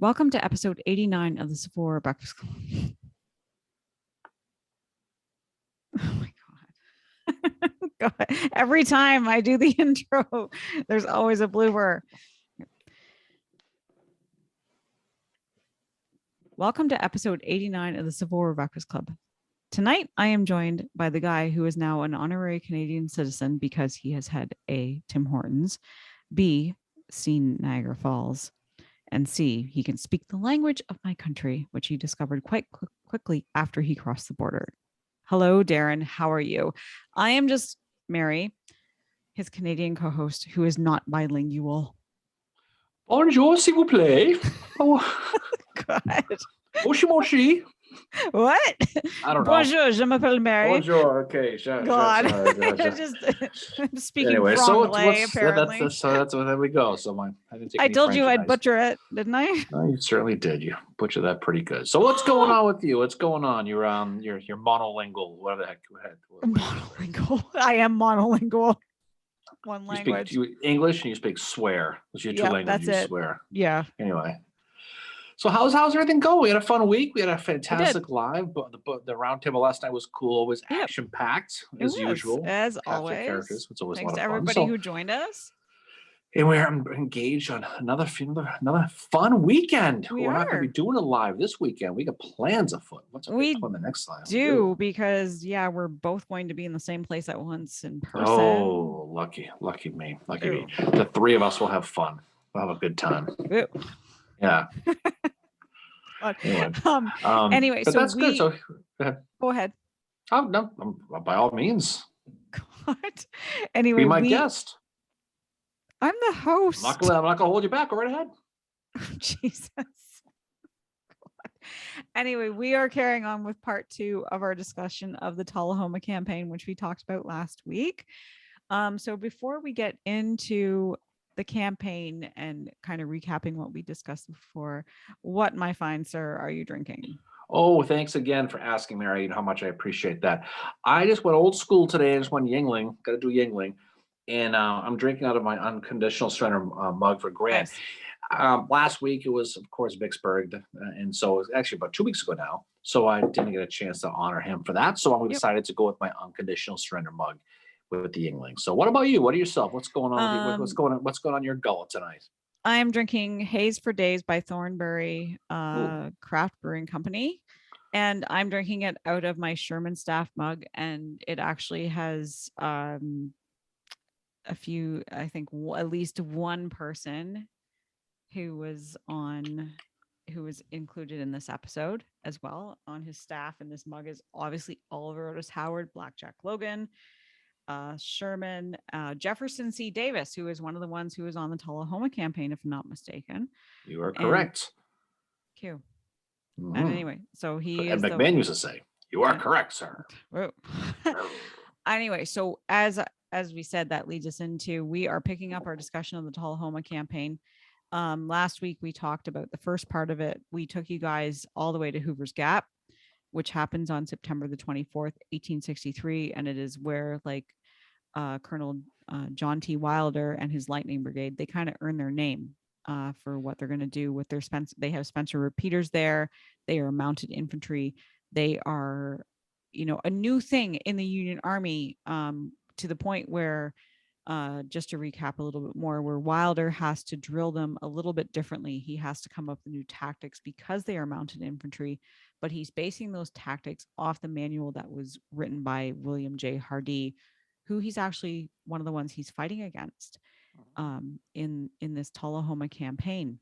Welcome to episode 89 of the Sephora Breakfast Club. Oh my God. God. Every time I do the intro, there's always a blooper. Welcome to episode 89 of the Sephora Breakfast Club. Tonight, I am joined by the guy who is now an honorary Canadian citizen because he has had A, Tim Hortons, B, seen Niagara Falls, and C, he can speak the language of my country, which he discovered quite quickly after he crossed the border. Hello, Darren. How are you? I am just Mary, his Canadian co-host, who is not bilingual. Bonjour, s'il vous plaît. Oh, God. moshi moshi. What? I don't know. Bonjour, je m'appelle Mary. Bonjour. Okay. God. Just speaking anyway, Franglais, so apparently. that's there we go. So I told you I'd butcher it, didn't I? No, you certainly did. You butchered that pretty good. So what's going on with you? What's going on? You're monolingual. What the heck? Go ahead. Monolingual. I am monolingual. One language. You speak English and you speak swear. Those are your two languages. That's you it. Swear. Yeah. Anyway. So how's everything going? We had a fun week. We had a fantastic live. But the roundtable last night was cool. It was action packed as usual. As always. Characters. It's always Thanks a lot to of fun. everybody who joined us. And we're engaged on another fun weekend. We're not going to be doing it live this weekend. We got plans afoot. What's we plan the next time? Because we're both going to be in the same place at once in person. Oh, lucky me. Lucky me. The three of us will have fun. We'll have a good time. Ooh. Yeah. Anyway, but so that's good. So go ahead. Oh no, by all means. God. Anyway, be my guest. I'm the host. I'm not gonna hold you back. Go right ahead. Jesus. Anyway, we are carrying on with part 2 of our discussion of the Tullahoma Campaign, which we talked about last week. So before we get into the campaign and kind of recapping what we discussed before, what, my fine sir, are you drinking? Oh, thanks again for asking, Mary. You know how much I appreciate that. I just went old school today. I just went Yingling. Got to do Yingling. And I'm drinking out of my unconditional surrender mug for Grant. Nice. Last week, it was, of course, Vicksburg. And so it was actually about 2 weeks ago now. So I didn't get a chance to honor him for that. So I decided to go with my unconditional surrender mug with the Yingling. So what about you? What are yourself? What's going on with you? What's going on in your gullet tonight? I'm drinking Haze for Days by Thornbury Craft Brewing Company. And I'm drinking it out of my Sherman staff mug. And it actually has a few, I think at least one person who was included in this episode as well on his staff. And this mug is obviously Oliver Otis Howard, Blackjack Logan, Sherman, Jefferson C. Davis, who is one of the ones who was on the Tullahoma Campaign, if I'm not mistaken. You are correct. Q. Mm-hmm. And anyway, so he and McMahon used to say, "You are correct, sir." Anyway, so as we said, that leads us into, we are picking up our discussion of the Tullahoma Campaign. Last week we talked about the first part of it. We took you guys all the way to Hoover's Gap, which happens on September the 24th, 1863. And it is where Colonel John T. Wilder and his Lightning Brigade, they kind of earn their name for what they're going to do with their they have Spencer repeaters there. They are mounted infantry. They are, a new thing in the Union Army, to the point where, just to recap a little bit more, where Wilder has to drill them a little bit differently. He has to come up with new tactics because they are mounted infantry, but he's basing those tactics off the manual that was written by William J. Hardee, who he's actually one of the ones he's fighting against in this Tullahoma campaign.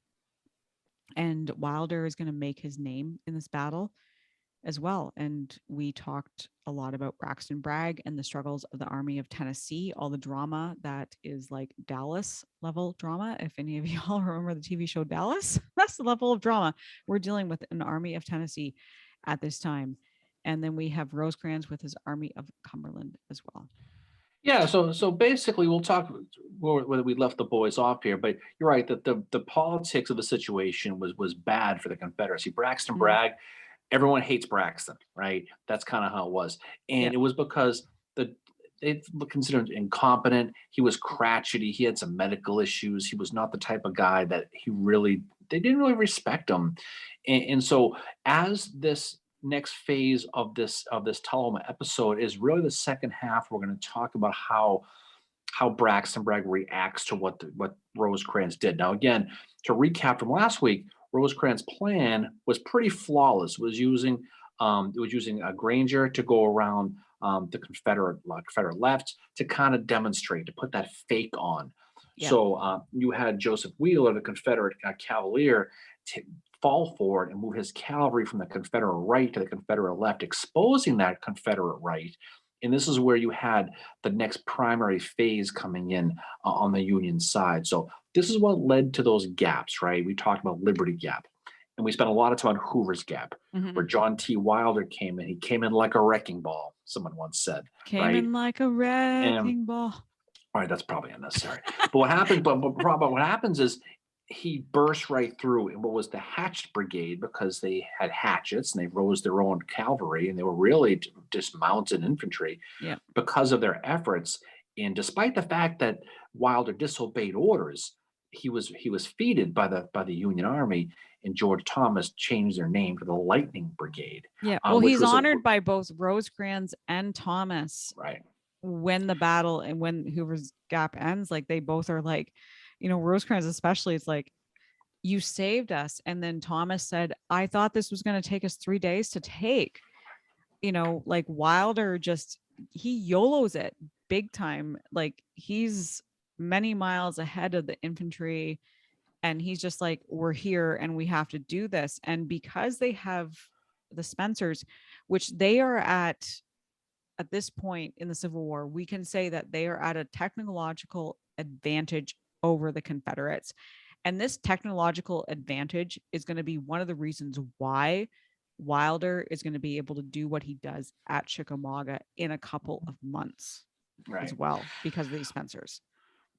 And Wilder is going to make his name in this battle as well. And we talked a lot about Braxton Bragg and the struggles of the Army of Tennessee, all the drama that is like Dallas level drama. If any of y'all remember the TV show Dallas, that's the level of drama we're dealing with an Army of Tennessee at this time. And then we have Rosecrans with his Army of Cumberland as well. Yeah, so basically we'll talk whether we left the boys off here, but you're right that the politics of the situation was bad for the Confederacy. Braxton Bragg, everyone hates Braxton, right? That's kind of how it was. And it was because they considered him incompetent. He was crotchety. He had some medical issues. He was not the type of guy that he really they didn't really respect him. And so as this next phase of this Tullahoma episode is really the second half, we're going to talk about how Braxton Bragg reacts to what Rosecrans did. Now, again, to recap from last week, Rosecrans' plan was pretty flawless. It was using a Granger to go around the Confederate left to kind of demonstrate, to put that fake on. Yeah. So you had Joseph Wheeler, the Confederate cavalier, fall forward and move his cavalry from the Confederate right to the Confederate left, exposing that Confederate right. And this is where you had the next primary phase coming in on the Union side. So this is what led to those gaps, right? We talked about Liberty Gap, and we spent a lot of time on Hoover's Gap, where John T. Wilder came in. He came in like a wrecking ball, someone once said. Came in like a wrecking ball. All right, that's probably unnecessary. But what happened? But what happens is he burst right through in what was the Hatched Brigade, because they had hatchets and they rose their own cavalry, and they were really just mounted infantry because of their efforts. And despite the fact that Wilder disobeyed orders, he was feted by the Union Army, and George Thomas changed their name to the Lightning Brigade. Yeah, well, he's honored by both Rosecrans and Thomas. Right. When the battle and when Hoover's Gap ends, like they both are like, Rosecrans especially, it's like, you saved us. And then Thomas said, I thought this was going to take us 3 days to take. Like Wilder he YOLOs it big time. Like he's many miles ahead of the infantry, and he's just like, we're here and we have to do this. And because they have the Spencers, which they are at this point in the Civil War, we can say that they are at a technological advantage over the Confederates. And this technological advantage is going to be one of the reasons why Wilder is going to be able to do what he does at Chickamauga in a couple of months as well, because of these Spencers.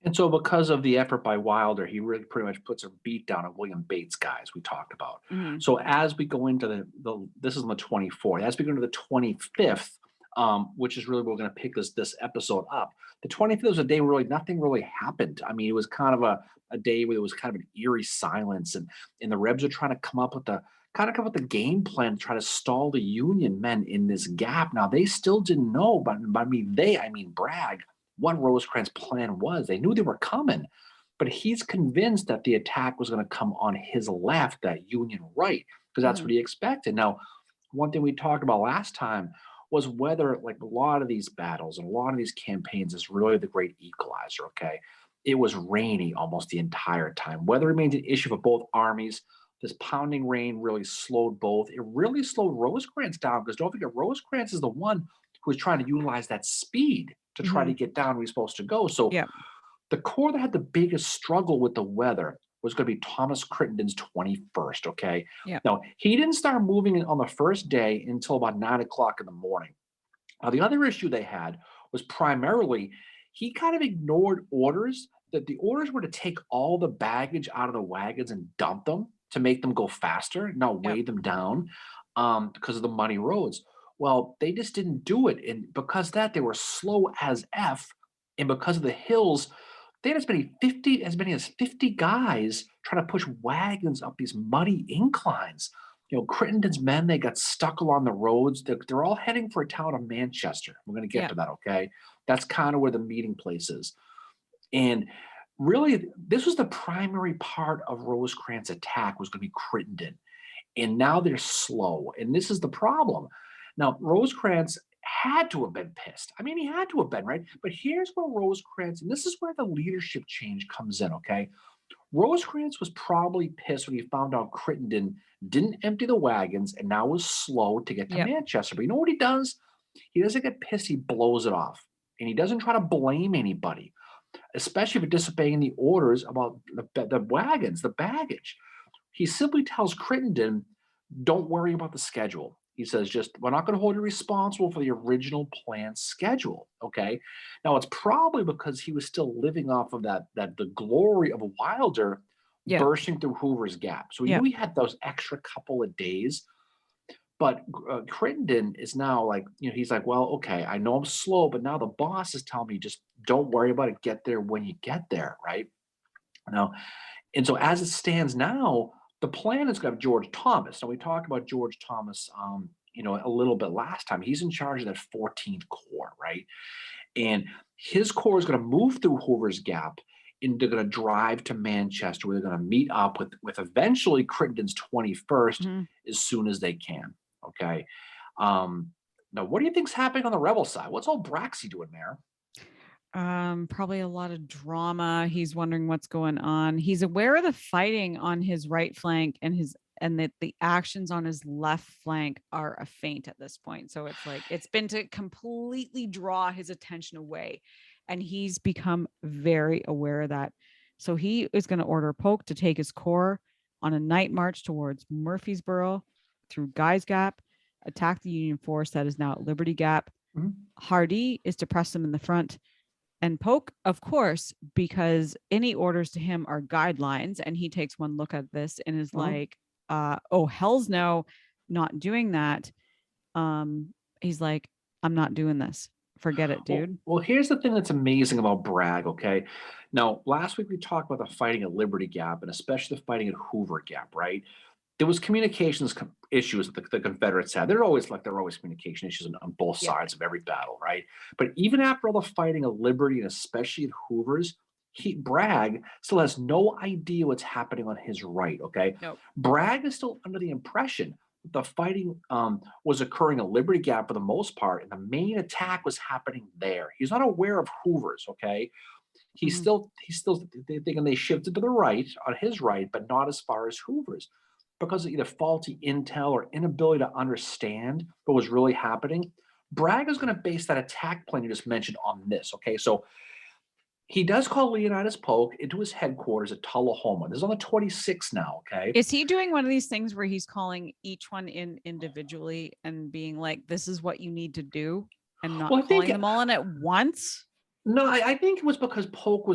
And so because of the effort by Wilder, he really pretty much puts a beat down on William Bates' guys we talked about. So as we go into this is on the 24th, as we go into the 25th, which is really where we're going to pick this episode up. The 25th was a day where really nothing really happened. I mean, it was kind of a day where there was kind of an eerie silence, and the Rebs are trying to come up with the game plan to try to stall the Union men in this gap. Now, they still didn't know, but I mean Bragg, what Rosecrans' plan was. They knew they were coming, but he's convinced that the attack was going to come on his left, that Union right, because that's what he expected. Now, one thing we talked about last time was whether, like a lot of these battles and a lot of these campaigns, is really the great equalizer, okay? It was rainy almost the entire time. Weather remained an issue for both armies. This pounding rain really slowed both. It really slowed Rosecrans down, because don't forget, Rosecrans is the one who was trying to utilize that speed to try to get down where he's supposed to go. So the corps that had the biggest struggle with the weather was going to be Thomas Crittenden's 21st, okay? Now, he didn't start moving on the first day until about 9 o'clock in the morning. Now, the other issue they had was primarily he kind of ignored orders, that the orders were to take all the baggage out of the wagons and dump them to make them go faster, not weigh them down because of the muddy roads. Well, they just didn't do it. And because of that, they were slow as F. And because of the hills, they had as many as 50 guys trying to push wagons up these muddy inclines. Crittenden's men, they got stuck along the roads. They're all heading for a town of Manchester. We're going to get to that, okay? That's kind of where the meeting place is. And really, this was the primary part of Rosecrans' attack, was going to be Crittenden. And now they're slow. And this is the problem. Now, Rosecrans had to have been pissed. I mean, he had to have been, right? But here's where Rosecrans, and this is where the leadership change comes in, okay? Rosecrans was probably pissed when he found out Crittenden didn't empty the wagons and now was slow to get to Manchester. But you know what he does? He doesn't get pissed. He blows it off. And he doesn't try to blame anybody, especially for disobeying the orders about the wagons, the baggage. He simply tells Crittenden, don't worry about the schedule. He says, we're not going to hold you responsible for the original planned schedule, okay? Now, it's probably because he was still living off of the glory of Wilder bursting through Hoover's Gap. So he knew he had those extra couple of days. But Crittenden is now like, he's like, well, okay, I know I'm slow, but now the boss is telling me just don't worry about it. Get there when you get there, right? Now, and so as it stands now, The plan is going to have George Thomas. Now we talked about George Thomas, a little bit last time. He's in charge of that 14th Corps, right? And his corps is going to move through Hoover's Gap, and they're going to drive to Manchester, where they're going to meet up with eventually Crittenden's 21st as soon as they can. Okay. Now, what do you think's happening on the rebel side? What's old Braxy doing there? Probably a lot of drama. He's wondering what's going on. He's aware of the fighting on his right flank and that the actions on his left flank are a feint at this point. So it's like it's been to completely draw his attention away. And he's become very aware of that. So he is going to order Polk to take his corps on a night march towards Murfreesboro through Guy's Gap, attack the Union force that is now at Liberty Gap. Hardee is to press them in the front. And Polk, of course, because any orders to him are guidelines, and he takes one look at this and is like, oh, hell's no, not doing that. He's like, I'm not doing this. Forget it, dude. Well, here's the thing that's amazing about Bragg, okay? Now, last week we talked about the fighting at Liberty Gap and especially the fighting at Hoover Gap, right? There was communications issues that the Confederates had. There are always communication issues on both sides of every battle, right? But even after all the fighting at Liberty and especially at Hoover's, Bragg still has no idea what's happening on his right, okay? Nope. Bragg is still under the impression that the fighting was occurring at Liberty Gap for the most part, and the main attack was happening there. He's not aware of Hoover's, okay? He's still thinking they shifted to the right, on his right, but not as far as Hoover's, because of either faulty intel or inability to understand what was really happening. Bragg is going to base that attack plan you just mentioned on this, okay? So he does call Leonidas Polk into his headquarters at Tullahoma. This is on the 26th now, okay? Is he doing one of these things where he's calling each one in individually and being like, this is what you need to do, and not calling them all in at once? No, I think it was because Polk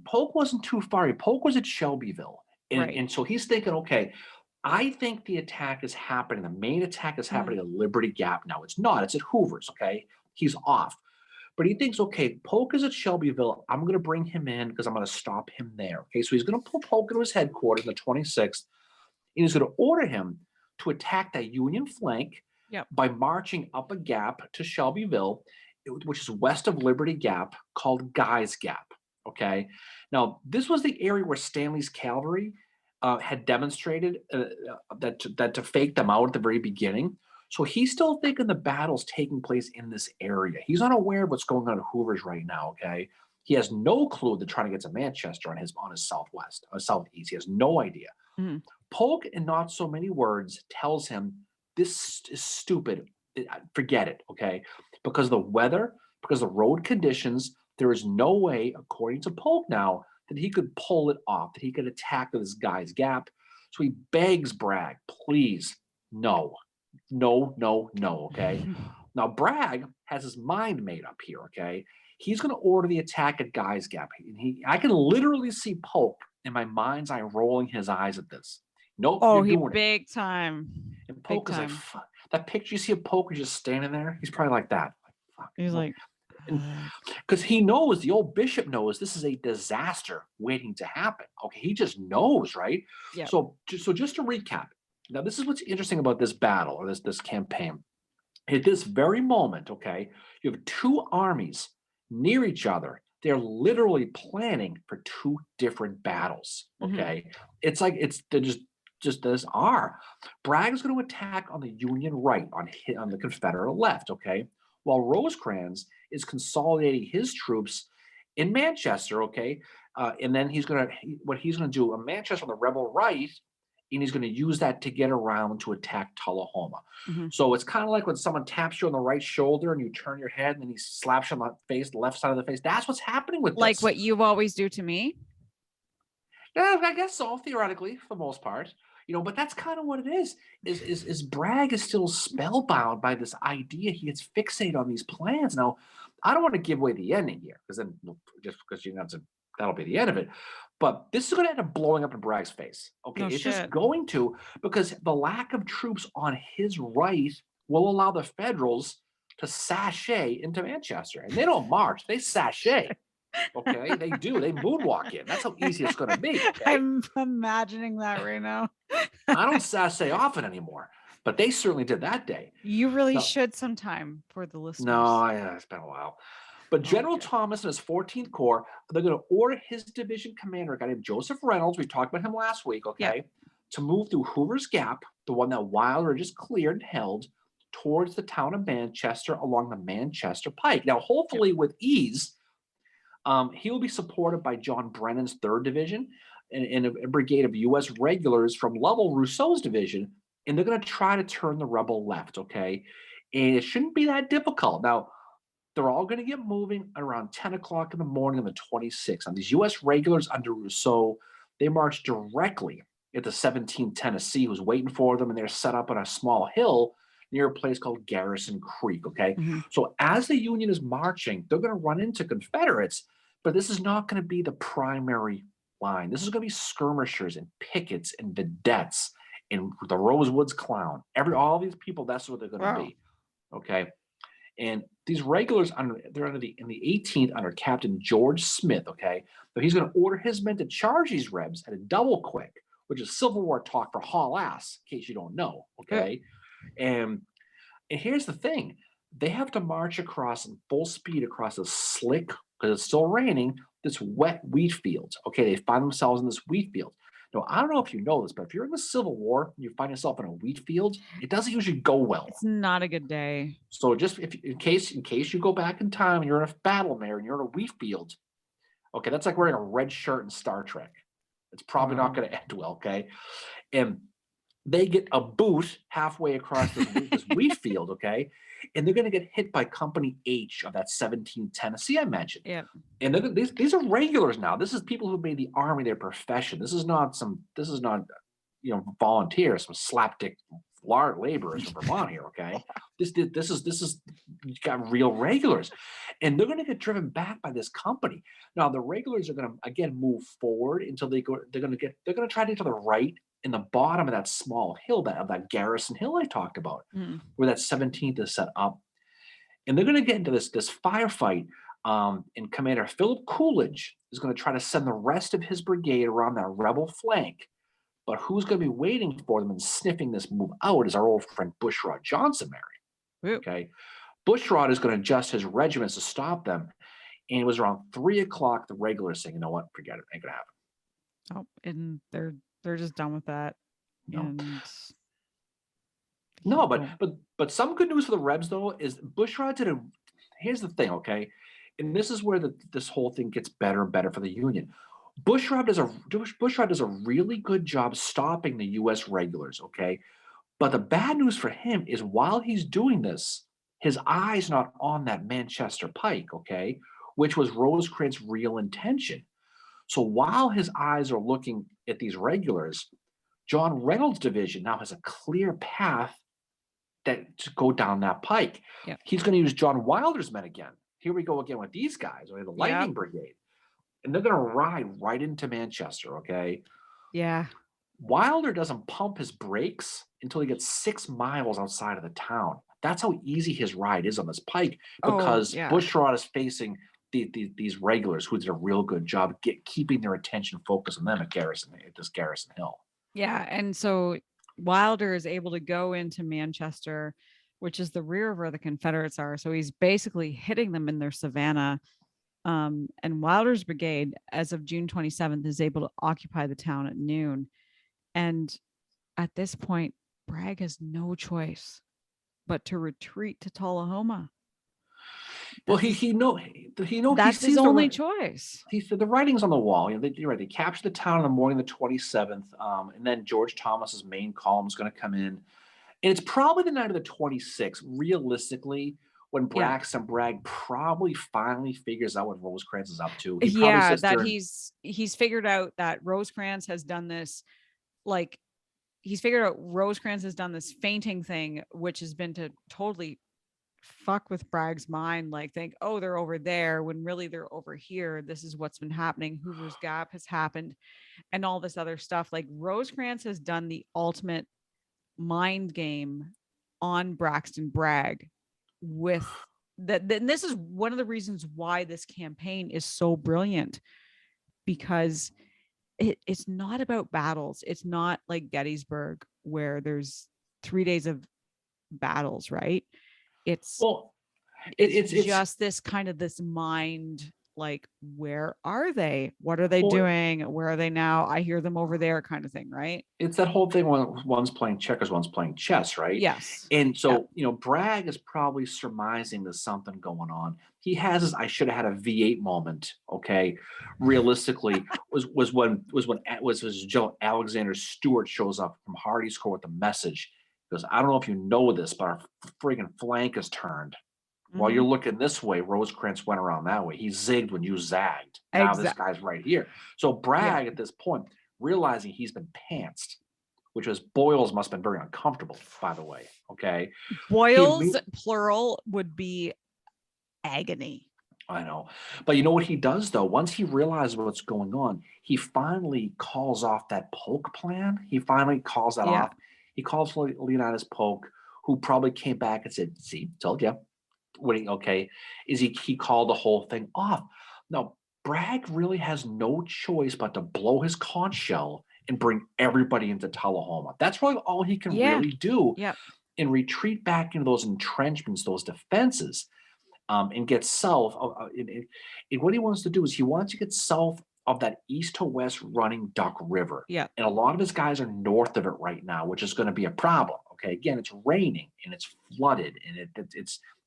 Polk wasn't too far. Polk was at Shelbyville. And so he's thinking, okay, I think the attack is happening. The main attack is happening at Liberty Gap now. It's not. It's at Hoover's, okay? He's off. But he thinks, okay, Polk is at Shelbyville. I'm going to bring him in because I'm going to stop him there. Okay, so he's going to pull Polk into his headquarters on the 26th, and he's going to order him to attack that Union flank by marching up a gap to Shelbyville, which is west of Liberty Gap, called Guy's Gap. Okay, now this was the area where Stanley's cavalry had demonstrated that to fake them out at the very beginning. So he's still thinking the battle's taking place in this area. He's unaware of what's going on at Hoover's right now, okay? He has no clue they're trying to get to Manchester on his southeast. He has no idea. Polk, in not so many words, tells him this is stupid. Forget it, okay? Because the weather, because the road conditions, there is no way, according to Polk now, that he could pull it off, that he could attack this Guy's Gap. So he begs Bragg, please, no, okay? Now, Bragg has his mind made up here, okay? He's going to order the attack at Guy's Gap. I can literally see Polk in my mind's eye rolling his eyes at this. Nope. Oh, he big time. And Polk is like, fuck. That picture you see of Polk is just standing there. He's probably like that. Fuck. He's like, because he knows, the old bishop knows this is a disaster waiting to happen. Okay, he just knows, right? Yeah. So just to recap, now this is what's interesting about this battle or this campaign. At this very moment, okay, you have two armies near each other. They're literally planning for two different battles. Okay, it's like they're just as are. Bragg is going to attack on the Union right, on the Confederate left. Okay, while Rosecrans is consolidating his troops in Manchester. Okay, and then he's going to do in Manchester on the rebel right, and he's going to use that to get around to attack Tullahoma. So it's kind of like when someone taps you on the right shoulder and you turn your head, and then he slaps you on the face, the left side of the face. That's what's happening with like this. what you always do to me. Yeah, I guess so, theoretically, for the most part. But that's kind of what it is. Is Bragg is still spellbound by this idea. He gets fixated on these plans. Now, I don't want to give away the ending here, because then just because that'll be the end of it. But this is going to end up blowing up in Bragg's face. Okay, it's just going to, because the lack of troops on his right will allow the Federals to sashay into Manchester, and they don't march; they sashay. Okay, they do. They moonwalk in. That's how easy it's going to be. Okay, I'm imagining that right now. I don't say often anymore, but they certainly did that day. You really No, should sometime for the no, listeners. it's been a while. But General Okay. Thomas and his 14th Corps, they're going to order his division commander, a guy named Joseph Reynolds. We talked about him last week, Yep. okay, to move through Hoover's Gap, the one that Wilder just cleared and held, towards the town of Manchester along the Manchester Pike. Now, Yep. hopefully, with ease, he will be supported by John Brennan's 3rd Division and a brigade of U.S. regulars from Lovell Rousseau's division, and they're going to try to turn the rebel left, okay? And it shouldn't be that difficult. Now, they're all going to get moving at around 10 o'clock in the morning on the 26th. And these U.S. regulars under Rousseau, they march directly at the 17th Tennessee, who's waiting for them, and they're set up on a small hill near a place called Garrison Creek, okay? Mhm. So as the Union is marching, they're going to run into Confederates, but this is not going to be the primary line. This is going to be skirmishers and pickets and vedettes and the Rosewoods Clown. All these people, that's what they're going to Wow. be, okay? And these regulars they're in the 18th under Captain George Smith. Okay, so he's going to order his men to charge these rebs at a double quick, which is Civil War talk for haul ass, in case you don't know. Okay, and here's the thing: they have to march across in full speed across a slick, because it's still raining, this wet wheat field. Okay, they find themselves in this wheat field. Now, I don't know if you know this, but if you're in the Civil War and you find yourself in a wheat field, it doesn't usually go well. It's not a good day. So just if in case you go back in time and you're in a battle mare and you're in a wheat field, okay, that's like wearing a red shirt in Star Trek. It's probably not Wow. going to end well, okay? And they get a boot halfway across this wheat field, okay? And they're going to get hit by Company H of that 17th Tennessee I mentioned. Yep. And these are regulars now. This is people who made the army their profession. This is not volunteers, some slapdick laborers from Vermont here. Okay, this is you got real regulars, and they're going to get driven back by this company. Now the regulars are going to again move forward until they go. They're going to try to get to the right in the bottom of that small hill of that Garrison Hill I talked about, Mhm. where that 17th is set up, and they're going to get into this firefight. And Commander Philip Coolidge is going to try to send the rest of his brigade around that rebel flank. But who's going to be waiting for them and sniffing this move out is our old friend Bushrod Johnson, Mary. Woo. Okay. Bushrod is going to adjust his regiments to stop them. And it was around 3 o'clock, the regulars saying, you know what, forget it, ain't going to happen. Oh, and they're just done with that. No. And No, oh, but some good news for the Rebs, though, is Bushrod here's the thing, okay? And this is where this whole thing gets better and better for the Union. Bushrod does a really good job stopping the U.S. regulars, okay? But the bad news for him is while he's doing this, his eye's not on that Manchester Pike, okay? Which was Rosecrans' real intention. So while his eyes are looking at these regulars, John Reynolds' division now has a clear path to go down that pike. yeah. He's going to use John Wilder's men again. Here we go again with these guys, okay, the Lightning Yep. Brigade. And they're going to ride right into Manchester, okay? Yeah. Wilder doesn't pump his brakes until he gets 6 miles outside of the town. That's how easy his ride is on this pike Oh, because yeah. Bushrod is facing these regulars who did a real good job keeping their attention focused on them at this Garrison Hill. Yeah. And so Wilder is able to go into Manchester, which is the rear of where the Confederates are. So he's basically hitting them in their savannah. And Wilder's brigade, as of June 27th, is able to occupy the town at noon. And at this point, Bragg has no choice but to retreat to Tullahoma. Well, he That's his sees only choice. He said the writing's on the wall. You know, you're right. They captured the town in the morning of the 27th, and then George Thomas's main column is going to come in, and it's probably the night of the 26th. Realistically, when Yeah. Bragg probably finally figures out what Rosecrans is up to. He probably Yeah, sits that there he's figured out that Rosecrans has done this, like he's figured out Rosecrans has done this fainting thing, which has been to totally fuck with Bragg's mind, like think, oh, they're over there when really they're over here. This is what's been happening. Hoover's Gap has happened and all this other stuff. Like Rosecrans has done the ultimate mind game on Braxton Bragg with then this is one of the reasons why this campaign is so brilliant, because it's not about battles. It's not like Gettysburg where there's 3 days of battles, right? It's Well, it's it's just this kind of this mind, like, where are they? What are they well, doing? Where are they now? I hear them over there, kind of thing, right? it's that whole thing when one's playing checkers, one's playing chess, right? Yes. And Yeah. so, Bragg is probably surmising there's something going on. He has his I should have had a V8 moment, okay? Realistically, was Joe Alexander Stewart shows up from Hardy's Corps with a message. He goes, I don't know if you know this, but our friggin' flank is turned. While you're Mhm. looking this way, Rosecrans went around that way. He zigged when you zagged. Now this Exactly. guy's right here. So Yeah. Bragg at this point, realizing he's been pantsed, which was Boyles must have been very uncomfortable, by the way. Okay. He Boils, imme- plural, would be agony. I know. But you know what he does though? Once he realizes what's going on, he finally calls off that Polk plan. He finally calls that Yeah. off. He calls Leonidas Polk, who probably came back and said, see, told you. Okay, is he called the whole thing off. Now, Bragg really has no choice but to blow his conch shell and bring everybody into Tullahoma. That's really all he can Yeah. really do Yeah. and retreat back into those entrenchments, those defenses, and get south. And what he wants to do is he wants to get south of that east to west running Duck River. Yeah. And a lot of his guys are north of it right now, which is going to be a problem. Okay, again, it's raining and it's flooded and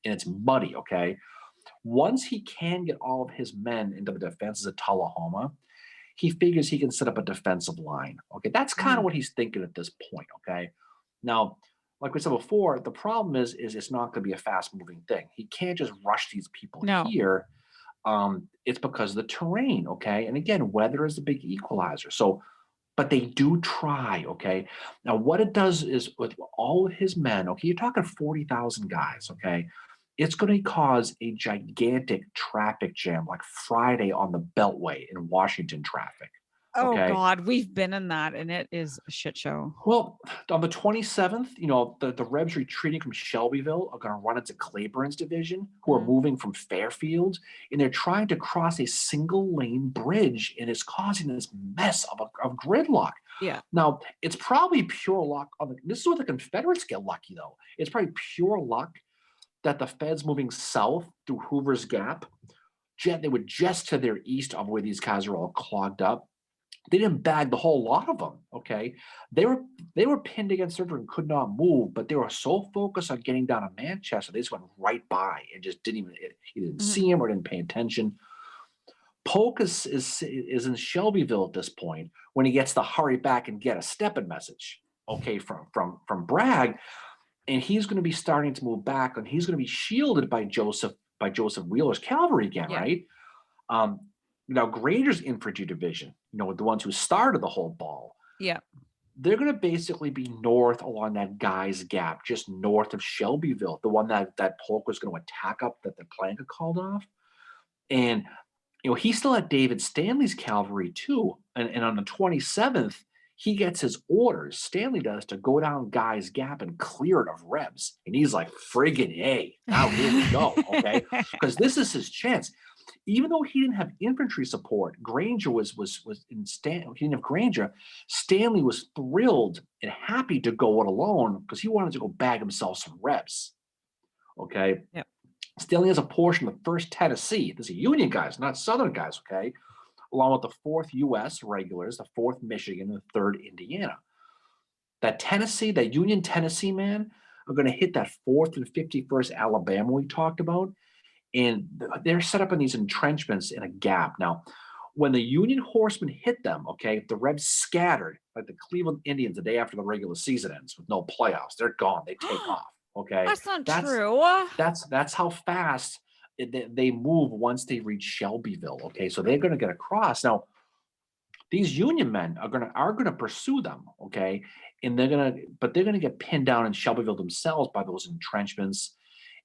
it's muddy. Okay, once he can get all of his men into the defenses of Tullahoma, he figures he can set up a defensive line. Okay, that's kind of Mhm. what he's thinking at this point. Okay, now, like we said before, the problem is it's not going to be a fast moving thing. He can't just rush these people No. here. It's because of the terrain. Okay, and again, weather is a big equalizer. So, but they do try. Okay, now what it does is with all of his men. Okay, you're talking 40,000 guys. Okay, it's going to cause a gigantic traffic jam like Friday on the Beltway in Washington traffic. Oh Okay. God, we've been in that and it is a shit show. Well, on the 27th, the Rebs retreating from Shelbyville are going to run into Claiborne's division, who are Mhm. moving from Fairfield, and they're trying to cross a single lane bridge, and it's causing this mess of gridlock. Yeah. Now, it's probably pure luck. This is where the Confederates get lucky, though. It's probably pure luck that the Feds moving south through Hoover's Gap, they were just to their east of where these guys are all clogged up. They didn't bag the whole lot of them. Okay, they were pinned against the river and could not move, but they were so focused on getting down to Manchester, they just went right by and just didn't even either didn't Mhm. see him or didn't pay attention. Polk is in Shelbyville at this point when he gets to hurry back and get a stepping message. Okay, from Bragg, and he's going to be starting to move back, and he's going to be shielded by Joseph Wheeler's cavalry again, Yeah. right? Um, Now Granger's infantry division, the ones who started the whole ball, Yeah. they're going to basically be north along that Guy's Gap, just north of Shelbyville, the one that Polk was going to attack up that the plan got called off. And he still had David Stanley's cavalry too. And on the 27th, he gets his orders, Stanley does, to go down Guy's Gap and clear it of Rebs. And he's like, friggin' hey, now here we go. Okay. Because this is his chance. Even though he didn't have infantry support, Granger was in Stanley. He didn't have Granger. Stanley was thrilled and happy to go it alone because he wanted to go bag himself some Rebs. Okay. Yep. Stanley has a portion of the 1st Tennessee. These are Union guys, not Southern guys, okay? Along with the 4th U.S. regulars, the 4th Michigan, and the 3rd Indiana. That Union Tennessee man are going to hit that 4th and 51st Alabama we talked about, and they're set up in these entrenchments in a gap. Now, when the Union horsemen hit them, okay, the Rebs scattered like the Cleveland Indians the day after the regular season ends with no playoffs. They're gone. They take off. Okay, That's not that's true. that's how fast they move once they reach Shelbyville. Okay, so they're going to get across. Now, these Union men are gonna pursue them. Okay, and they're gonna get pinned down in Shelbyville themselves by those entrenchments,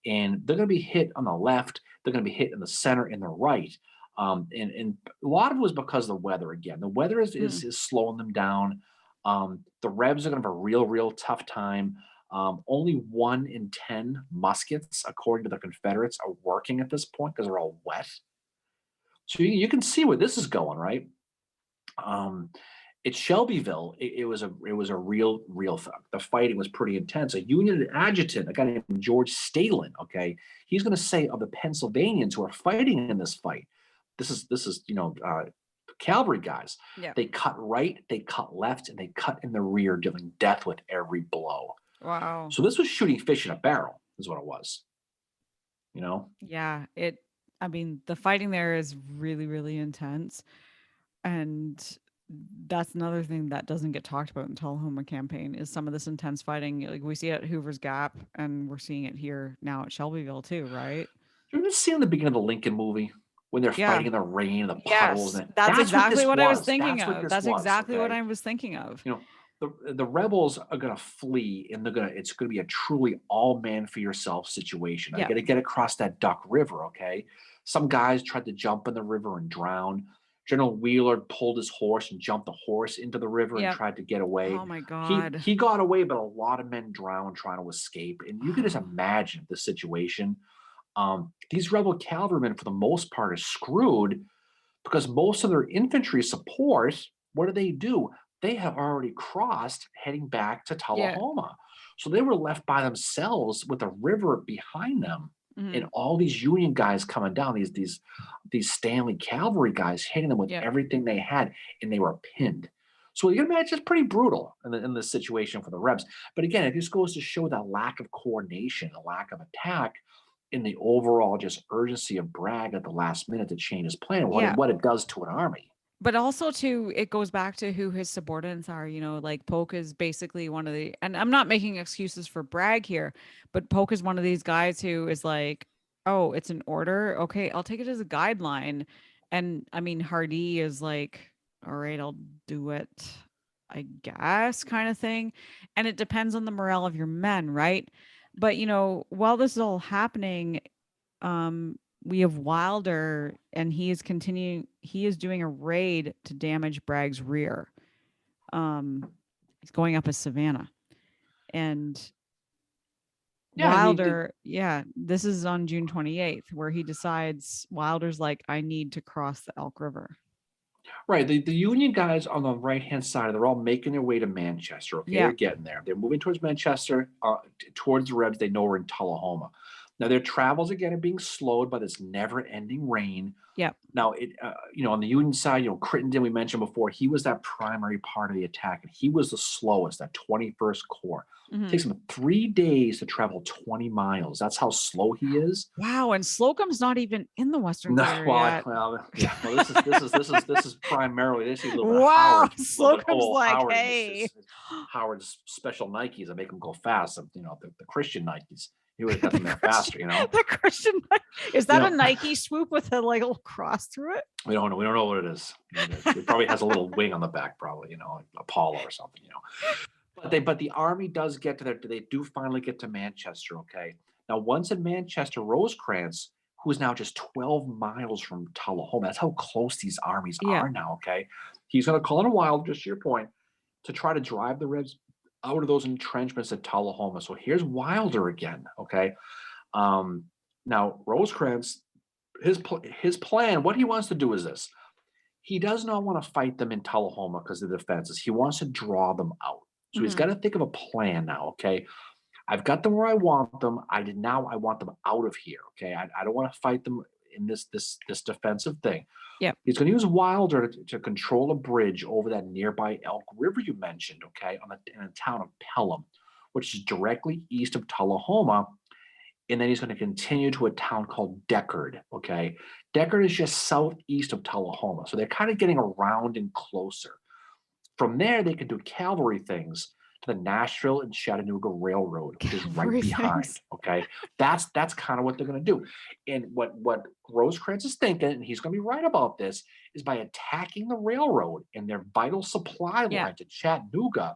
and they're going to be hit on the left. They're going to be hit in the center and the right. And a lot of it was because of the weather. Again, the weather is slowing them down. The Rebs are going to have a real tough time. Only 1 in 10 muskets, according to the Confederates, are working at this point because they're all wet. So you can see where this is going, right? Um, at Shelbyville, it was a real thing. The fighting was pretty intense. A Union adjutant, a guy named George Stalin, okay, he's going to say of the Pennsylvanians who are fighting in this fight, this is cavalry guys. Yeah. They cut right, they cut left, and they cut in the rear, dealing death with every blow. Wow. So this was shooting fish in a barrel, is what it was. You know? Yeah. I mean, the fighting there is really, really intense. And that's another thing that doesn't get talked about in Tullahoma Campaign is some of this intense fighting. Like we see it at Hoover's Gap, and we're seeing it here now at Shelbyville too, right? You ever see in the beginning of the Lincoln movie when they're Yeah. fighting in the rain and the puddles? Yes. And That's exactly what I was thinking That's what of. this That's was. exactly what Okay? I was thinking of. You know, the rebels are gonna flee, and it's gonna be a truly all man for yourself situation. I Yeah. gotta get across that Duck River, okay? Some guys tried to jump in the river and drown. General Wheeler pulled his horse and jumped the horse into the river and Yep. tried to get away. Oh my He God. he got away, but a lot of men drowned trying to escape. And you can just imagine the situation. These rebel cavalrymen, for the most part, are screwed because most of their infantry support, what do? They have already crossed heading back to Yeah. Tullahoma. So they were left by themselves with the river behind them and Mhm. all these Union guys coming down, these Stanley cavalry guys hitting them with Yeah. everything they had, and they were pinned. So you can imagine it's pretty brutal in this situation for the Rebs. But again, it just goes to show that lack of coordination, the lack of attack, in the overall just urgency of Bragg at the last minute to change his plan, Yeah. what it does to an army. But also too, it goes back to who his subordinates are, like Polk is basically one of the, and I'm not making excuses for Bragg here, but Polk is one of these guys who is like, oh, it's an order. Okay, I'll take it as a guideline. And I mean, Hardee is like, all right, I'll do it, I guess, kind of thing. And it depends on the morale of your men, right? But while this is all happening, we have Wilder, and he is doing a raid to damage Bragg's rear. He's going up a Savannah, and Yeah, Wilder, this is on June 28th, where he decides, Wilder's like, I need to cross the Elk River. right. The Union guys on the right hand side, they're all making their way to Manchester. Okay, they're getting there. They're moving towards Manchester, towards the Rebs. They know we're in Tullahoma. Now their travels again are being slowed by this never-ending rain. Yep. Now on the Union side, Crittenden, we mentioned before, he was that primary part of the attack, and he was the slowest. That 21st Corps. Mhm. It takes him 3 days to travel 20 miles. That's how slow he is. Wow, and Slocum's not even in the Western No, Theater yet. This is primarily this is a little bit Wow, Howard. Slocum's like, Howard, hey. Howard's special Nikes that make him go fast. The Christian Nikes. He would have got them there faster. The Christian is that a Nike swoop with a little cross through it? We don't know. We don't know what it is. It probably has a little wing on the back, probably. Like Apollo or something. But the army does get to there. They do finally get to Manchester. Okay. Now, once in Manchester, Rosecrans, who is now just 12 miles from Tullahoma, that's how close these armies are now. Okay. He's going to call in a Wilder, just to your point, to try to drive the Rebs out of those entrenchments at Tullahoma. So here's Wilder again. Okay. Now, Rosecrans, his plan, what he wants to do is this. He does not want to fight them in Tullahoma because of the defenses. He wants to draw them out. So he's got to think of a plan now, okay? I've got them where I want them. I want them out of here, okay? I don't want to fight them in this defensive thing. Yep. He's going to use Wilder to control a bridge over that nearby Elk River you mentioned, okay, in the town of Pelham, which is directly east of Tullahoma. And then he's going to continue to a town called Deckard, okay? Deckard is just southeast of Tullahoma. So they're kind of getting around and closer. From there, they can do cavalry things to the Nashville and Chattanooga Railroad, which is right behind. Okay, that's kind of what they're going to do. And what Rosecrans is thinking, and he's going to be right about this, is by attacking the railroad and their vital supply line to Chattanooga,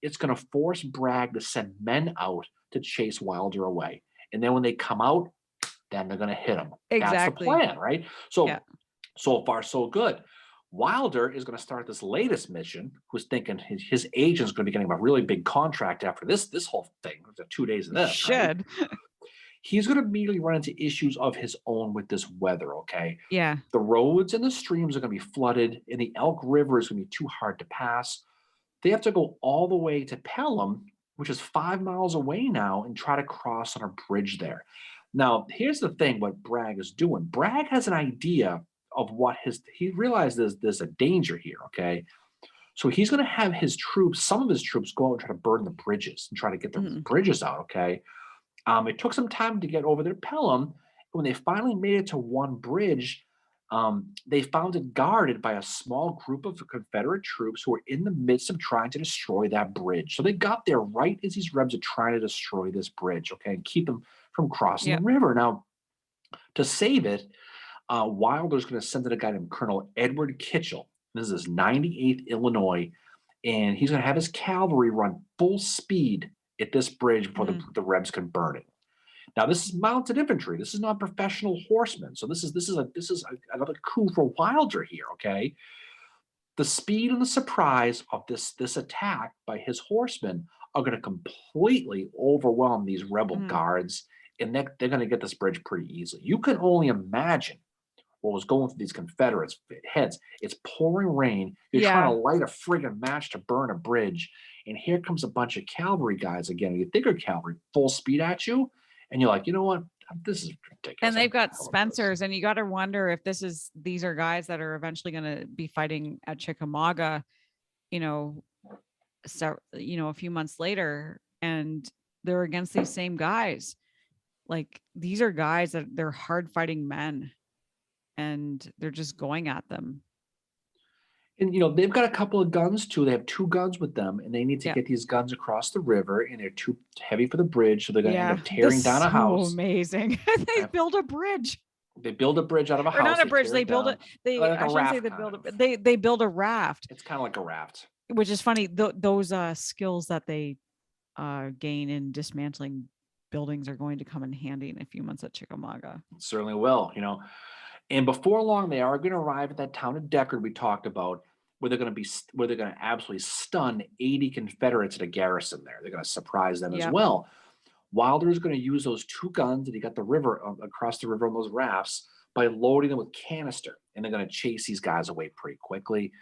it's going to force Bragg to send men out to chase Wilder away. And then when they come out, then they're going to hit him. Exactly. That's the plan, right? So far, so good. Wilder is going to start this latest mission, who's thinking his agent's going to be getting a really big contract after this whole thing, the 2 days of this, right? Should. He's going to immediately run into issues of his own with this weather, okay? Yeah. The roads and the streams are going to be flooded, and the Elk River is going to be too hard to pass. They have to go all the way to Pelham, which is 5 miles away now, and try to cross on a bridge there. Now, here's the thing what Bragg is doing. Bragg has an idea of what he realizes there's a danger here, okay? So he's going to have his troops, some of his troops, go out and try to burn the bridges and try to get the bridges out, okay? It took some time to get over there, Pelham. When they finally made it to one bridge, they found it guarded by a small group of Confederate troops who were in the midst of trying to destroy that bridge. So they got there right as these Rebs are trying to destroy this bridge, okay, and keep them from crossing the river. Now, to save it, Wilder's going to send in a guy named Colonel Edward Kitchell. This is 98th Illinois, and he's going to have his cavalry run full speed at this bridge before the Rebs can burn it. Now, this is mounted infantry. This is not professional horsemen. So this is another coup for Wilder here. Okay, the speed and the surprise of this attack by his horsemen are going to completely overwhelm these rebel guards, and they're going to get this bridge pretty easily. You can only imagine what was going through these Confederates' heads. It's pouring rain. You're trying to light a friggin' match to burn a bridge, and here comes a bunch of cavalry guys again. You think are cavalry, full speed at you. And you're like, you know what? This is ridiculous. And they've got Spencers, and you got to wonder if these are guys that are eventually going to be fighting at Chickamauga, a few months later, and they're against these same guys. Like, these are guys that they're hard fighting men, and they're just going at them. And, they've got a couple of guns too. They have 2 guns with them, and they need to get these guns across the river, and they're too heavy for the bridge. So they're going to end up tearing down a house. Amazing. They build a bridge. They build a bridge out of a house. Or not a bridge. They build it. I shouldn't say they build it. They build a raft. It's kind of like a raft. Which is funny. Those skills that they gain in dismantling buildings are going to come in handy in a few months at Chickamauga. It certainly will, And before long, they are going to arrive at that town of Deckard we talked about, where they're going to absolutely stun 80 Confederates at a garrison there. They're going to surprise them as well. Wilder is going to use those 2 guns that he got the river across the river on those rafts by loading them with canister, and they're going to chase these guys away pretty quickly.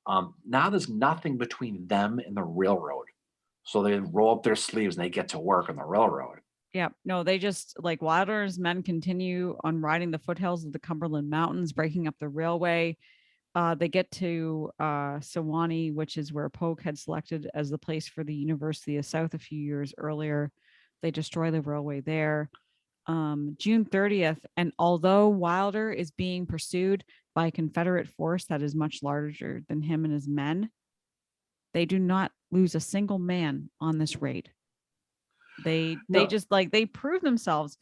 Now there's nothing between them and the railroad, so they roll up their sleeves and they get to work on the railroad. Yeah, no, they just, like, Wilder's men continue on riding the foothills of the Cumberland Mountains, breaking up the railway. They get to Sewanee, which is where Polk had selected as the place for the University of South a few years earlier. They destroy the railway there. June 30th, and although Wilder is being pursued by a Confederate force that is much larger than him and his men, they do not lose a single man on this raid. They prove themselves.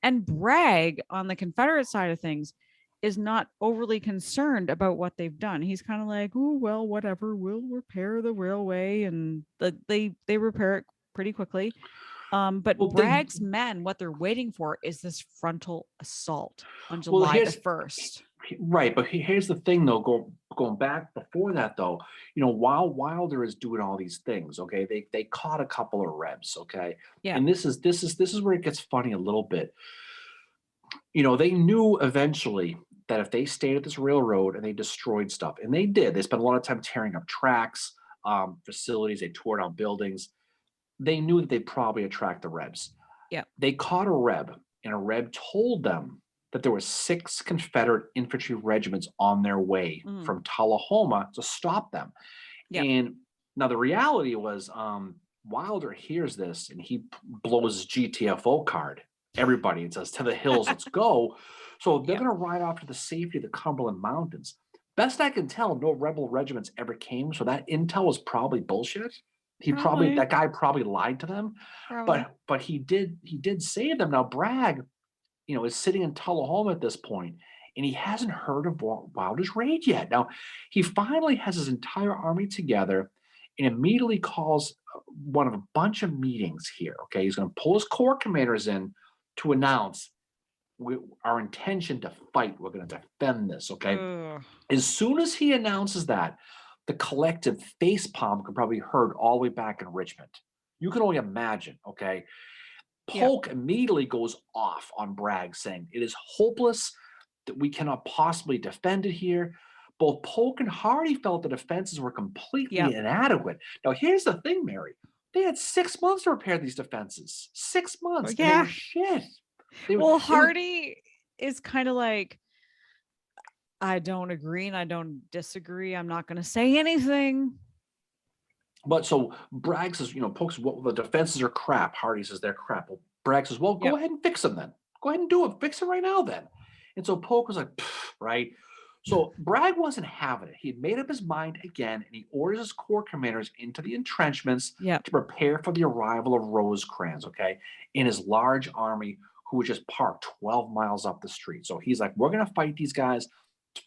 And Bragg, on the Confederate side of things, is not overly concerned about what they've done. He's kind of like, oh, well, whatever, we'll repair the railway. And they repair it pretty quickly. But Bragg's men, what they're waiting for is this frontal assault on July the 1st. Right. But here's the thing, though, going back before that, though, while Wilder is doing all these things, okay, they caught a couple of Rebs, okay? Yeah. And this is where it gets funny a little bit. They knew eventually that if they stayed at this railroad and they destroyed stuff, and they did, they spent a lot of time tearing up tracks, facilities, they tore down buildings. They knew that they'd probably attract the Rebs. Yeah. They caught a Reb, and a Reb told them that there were 6 Confederate infantry regiments on their way from Tullahoma to stop them. Yep. And now the reality was Wilder hears this, and he blows his GTFO card. Everybody, and says, to the hills, let's go. So they're going to ride off to the safety of the Cumberland Mountains. Best I can tell, no rebel regiments ever came, so that intel was probably bullshit. That guy probably lied to them. But he did save them. Now Bragg, is sitting in Tullahoma at this point, and he hasn't heard of Wilder's raid yet. Now he finally has his entire army together and immediately calls one of a bunch of meetings here. Okay, he's going to pull his corps commanders in to announce our intention to fight. We're going to defend this. Okay. Ugh. As soon as he announces that, the collective facepalm could probably be heard all the way back in Richmond. You can only imagine. Okay. Yep. Polk immediately goes off on Bragg, saying it is hopeless that we cannot possibly defend it here. Both Polk and Hardy felt the defenses were completely Yep. inadequate. Now, here's the thing, Mary. They had 6 months to repair these defenses. 6 months, and they Yeah. were shit. Well, Hardy is kind of like, I don't agree and I don't disagree. I'm not going to say anything. But so Bragg says, Polk says, well, the defenses are crap. Hardy says they're crap. Well, Bragg says, well, go Yep. ahead and fix them then. Go ahead and do it. Fix it right now then. And so Polk was like, right? So Bragg wasn't having it. He had made up his mind again, and he orders his corps commanders into the entrenchments Yep. to prepare for the arrival of Rosecrans, okay, in his large army who was just parked 12 miles up the street. So he's like, we're going to fight these guys,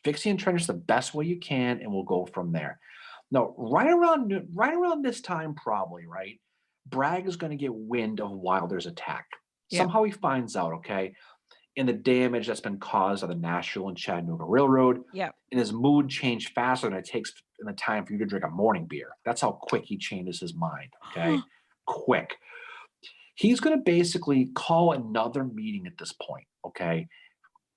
fix the entrenchments the best way you can, and we'll go from there. Now, right around this time, probably, right, Bragg is going to get wind of Wilder's attack. Yep. Somehow he finds out, okay, and the damage that's been caused on the Nashville and Chattanooga Railroad. Yep. And his mood changed faster than it takes in the time for you to drink a morning beer. That's how quick he changes his mind. Okay. Quick. He's going to basically call another meeting at this point. Okay.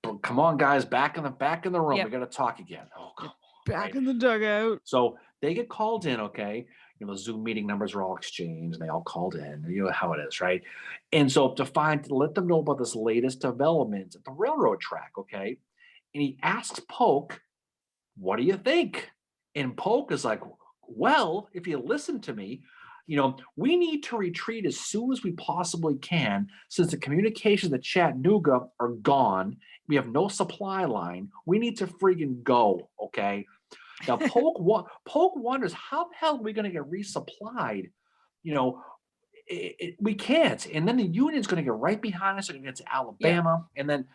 But come on, guys, back in the room. Yep. We got to talk again. Oh, come on, back right? in the dugout. So they get called in, okay. The Zoom meeting numbers are all exchanged and they all called in. You know how it is, right? And so to let them know about this latest development at the railroad track, okay? And he asks Polk, what do you think? And Polk is like, well, if you listen to me, we need to retreat as soon as we possibly can since the communications at Chattanooga are gone. We have no supply line. We need to friggin' go, okay? Now, Polk wonders, how the hell are we going to get resupplied? We can't. And then the Union's going to get right behind us against Alabama. Yeah. And then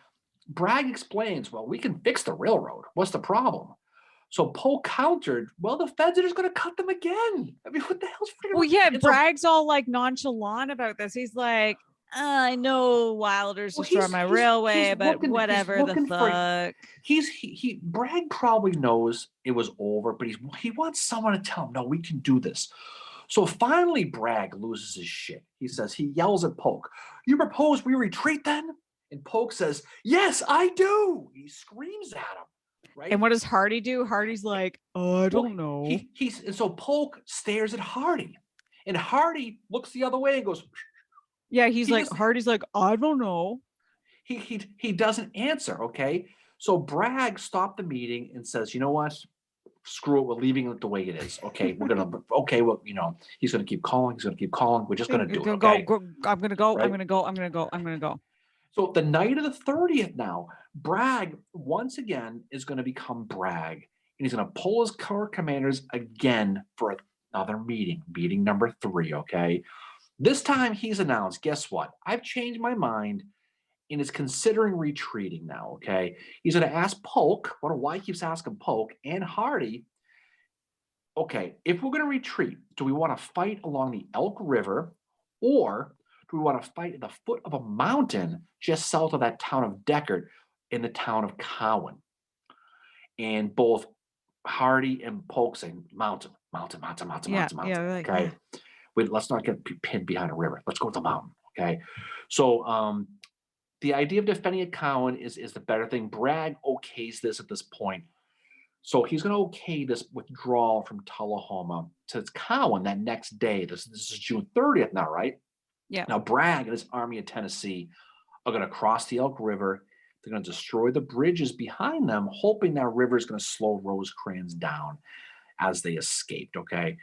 Bragg explains, well, we can fix the railroad. What's the problem? So Polk countered, well, the feds are just going to cut them again. I mean, what the hell's freaking? Well, yeah, Bragg's all like nonchalant about this. He's like, I know Wilder's destroyed my railway, but whatever the fuck. Bragg probably knows it was over, but he wants someone to tell him, no, we can do this. So finally, Bragg loses his shit. He yells at Polk, you propose we retreat then? And Polk says, yes, I do. He screams at him. Right? And what does Hardy do? Hardy's like, I don't know. And so Polk stares at Hardy, and Hardy looks the other way and goes, yeah, Hardy's like, I don't know. He doesn't answer, okay? So Bragg stopped the meeting and says, you know what? Screw it. We're leaving it the way it is. Okay, we're going to, okay, well, he's going to keep calling. He's going to keep calling. We're just going to do it, okay? I'm going to go. Right? I'm going to go. So the night of the 30th now, Bragg once again is going to become Bragg. And he's going to pull his corps commanders again for another meeting number 3, okay? This time he's announced, guess what? I've changed my mind and is considering retreating now, okay? He's going to ask Polk, I don't know why he keeps asking Polk and Hardy, okay, if we're going to retreat, do we want to fight along the Elk River, or do we want to fight at the foot of a mountain just south of that town of Deckard in the town of Cowan? And both Hardy and Polk say mountain. Yeah, like, okay. Yeah. Wait, let's not get pinned behind a river. Let's go to the mountain. Okay. So the idea of defending at Cowan is the better thing. Bragg okays this at this point. So he's going to okay this withdrawal from Tullahoma to Cowan that next day. This is June 30th now, right? Yeah. Now Bragg and his army of Tennessee are going to cross the Elk River. They're going to destroy the bridges behind them, hoping that river is going to slow Rosecrans down as they escaped, okay?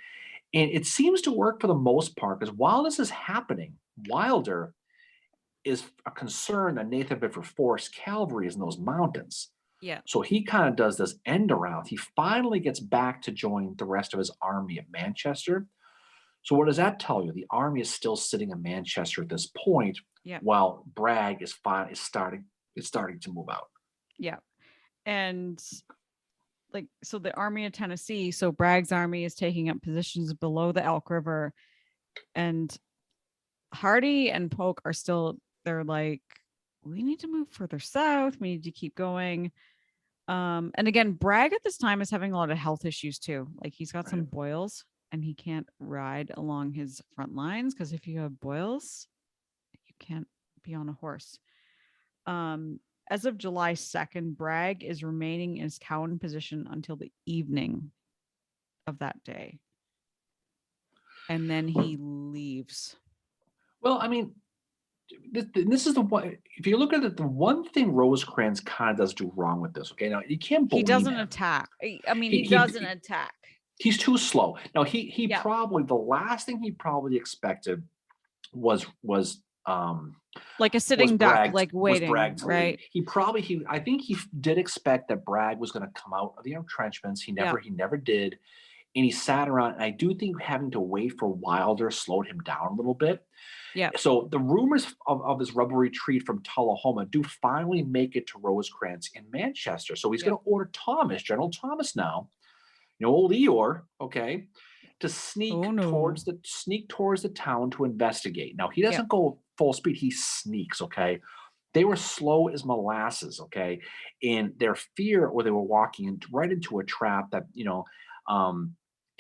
And it seems to work for the most part, because while this is happening, Wilder is concerned that Nathan Bedford Forrest cavalry is in those mountains. Yeah. So he kind of does this end around. He finally gets back to join the rest of his army at Manchester. So what does that tell you? The army is still sitting in Manchester at this point, while Bragg is starting to move out. Yeah. And so the army of Tennessee, so Bragg's army is taking up positions below the Elk River, and Hardy and Polk are still, they're like, we need to move further south. We need to keep going. And again, Bragg at this time is having a lot of health issues too. Like he's got some boils and he can't ride along his front lines because if you have boils, you can't be on a horse. As of July 2nd, Bragg is remaining in his Cowan position until the evening of that day. And then he leaves. Well, I mean, this is the one. If you look at it, the one thing Rosecrans kind of does do wrong with this. Okay, now you can't blame He doesn't him. attack. I mean, he doesn't attack. He's too slow. Now he probably, the last thing he probably expected was like a sitting duck, Bragg, like waiting, right? Lead. I think he did expect that Bragg was going to come out of the entrenchments. He never did. And he sat around, and I do think having to wait for Wilder slowed him down a little bit. Yeah. So the rumors of his rebel retreat from Tullahoma do finally make it to Rosecrans in Manchester. So he's going to order General Thomas now, old Eeyore, okay, to sneak towards the town to investigate. Now he doesn't go full speed; he sneaks. Okay, they were slow as molasses. Okay, and their fear, or they were walking right into a trap that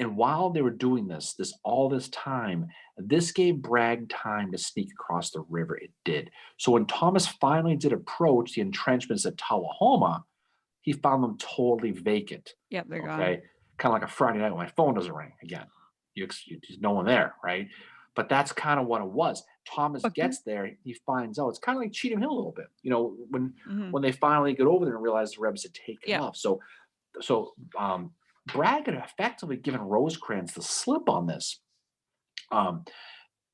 and while they were doing all this time, this gave Bragg time to sneak across the river. It did. So when Thomas finally did approach the entrenchments at Tullahoma, he found them totally vacant. Yep, they're gone. Kind of like a Friday night when my phone doesn't ring again. There's no one there, right? But that's kind of what it was. Thomas gets there, he finds out. It's kind of like Cheatham Hill a little bit, when they finally get over there and realize the Rebs had taken off. So Bragg had effectively given Rosecrans the slip on this.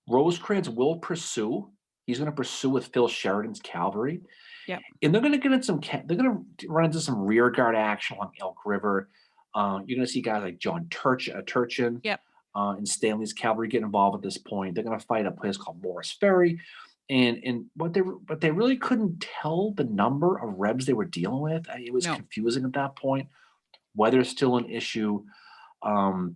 Rosecrans will pursue. He's going to pursue with Phil Sheridan's cavalry. Yeah, and they're going to get in they're going to run into some rear guard action along Elk River. You're going to see guys like John Turchin. And Stanley's cavalry get involved at this point. They're going to fight at a place called Morris Ferry. But they really couldn't tell the number of Rebs they were dealing with. It was confusing at that point. Weather's still an issue. And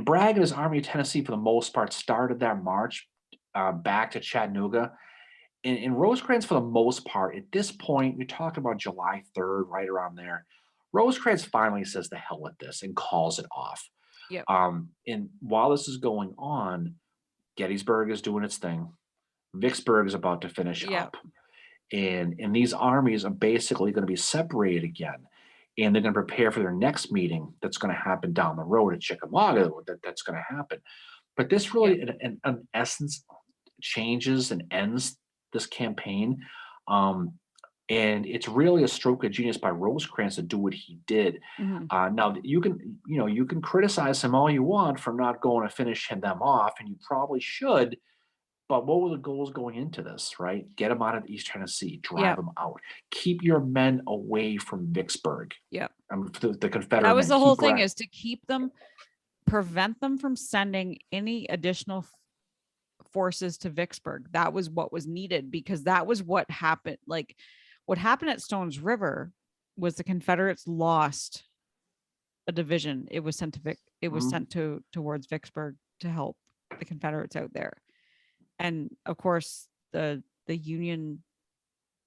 Bragg and his Army of Tennessee, for the most part, started that march back to Chattanooga. And Rosecrans, for the most part, at this point, you're talking about July 3rd, right around there. Rosecrans finally says the hell with this and calls it off. Yep. And while this is going on, Gettysburg is doing its thing. Vicksburg is about to finish up. And these armies are basically going to be separated again. And they're going to prepare for their next meeting that's going to happen down the road at Chickamauga. That's going to happen. But this really, in essence, changes and ends this campaign. And it's really a stroke of genius by Rosecrans to do what he did. Now you can criticize him all you want for not going to finish them off, and you probably should. But what were the goals going into this, right? Get them out of East Tennessee, drive them out, keep your men away from Vicksburg. Yeah. The Confederate. That was the whole thing, is to keep them, prevent them from sending any additional forces to Vicksburg. That was what was needed, because that was what happened. Like what happened at Stones River was the Confederates lost a division. It was sent to towards Vicksburg to help the Confederates out there. And of course, the Union,